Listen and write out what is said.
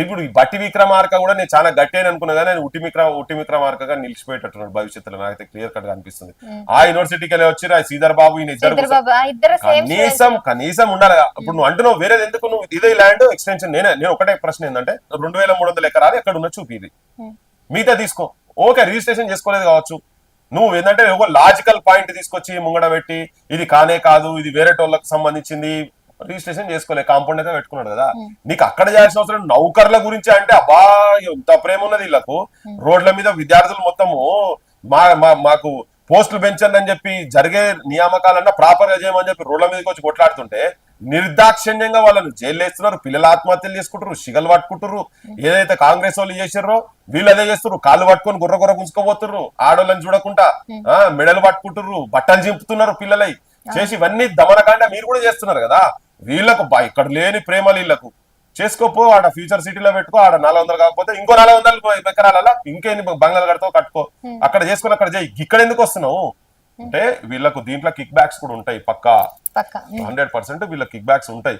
ఇప్పుడు ఈ బట్టి విక్రమార్క కూడా నేను చాలా గట్టి అని అనుకున్నా కానీ ఆయన ఉట్టి విక్రమార్కగా నిలిచిపోయేటట్టున్నాడు భవిష్యత్తులో నాకైతే క్లియర్ కట్ గా అనిపిస్తుంది. ఆ యూనివర్సిటీకి వెళ్ళి వచ్చి ఆ శ్రీధర్ బాబు ఈయన ఇద్దరు కనీసం ఉండాలి. ఇప్పుడు నువ్వు అంటున్నావు వేరేది ఎందుకు, నువ్వు ఇదే ల్యాండ్ ఎక్స్టెన్షన్ నేను ఒకటే ప్రశ్న ఏంటంటే 2300 ఎకరాలు ఎక్కడ ఉన్న చూపి ఇది మిగతా తీసుకో. ఓకే రిజిస్ట్రేషన్ చేసుకోలేదు కావచ్చు, నువ్వు ఏంటంటే ఒక లాజికల్ పాయింట్ తీసుకొచ్చి ముంగడ పెట్టి ఇది కానే కాదు ఇది వేరే టోళ్ళకి సంబంధించింది రిజిస్ట్రేషన్ చేసుకోలే కాంపౌండ్ అయితే పెట్టుకున్నాడు కదా, నీకు అక్కడ చేయాల్సిన అవసరం నౌకర్ల గురించి అంటే అబ్బా ఎంత ప్రేమ ఉన్నది వీళ్ళకు. రోడ్ల మీద విద్యార్థులు మొత్తము మాకు పోస్టులు పెంచండి అని చెప్పి జరిగే నియామకాలన్నా ప్రాపర్ గా చేయమని చెప్పి రోడ్ల మీదకి వచ్చి కొట్లాడుతుంటే నిర్దాక్షిణ్యంగా వాళ్ళని జైలు వేస్తున్నారు, పిల్లలు ఆత్మహత్యలు చేసుకుంటారు, షిగలు పట్టుకుంటారు. ఏదైతే కాంగ్రెస్ వాళ్ళు చేసారో వీళ్ళు అదే చేస్తారు, కాళ్ళు పట్టుకొని గుర్ర గుంజుకోబోతున్నారు, ఆడోళ్ళని చూడకుండా మెడలు పట్టుకుంటున్నారు, బట్టలు చింపుతున్నారు పిల్లలై చేసి ఇవన్నీ దమనకాండ మీరు కూడా చేస్తున్నారు కదా. వీళ్ళకు ఇక్కడ లేని ప్రేమలు వీళ్ళకు చేసుకోపో, ఆడ ఫ్యూచర్ సిటీలో పెట్టుకో, ఆడ 400 కాకపోతే ఇంకో 400 ఎకరాలలో ఇంకేంది బంగాళాలు కడతావు కట్టుకో, అక్కడ చేసుకుని అక్కడ చేయి. ఇక్కడ ఎందుకు వస్తున్నావు అంటే వీళ్ళకు దీంట్లో కిక్ బ్యాక్స్ కూడా ఉంటాయి, పక్కా 100% వీళ్ళ కిక్ బ్యాక్స్ ఉంటాయి.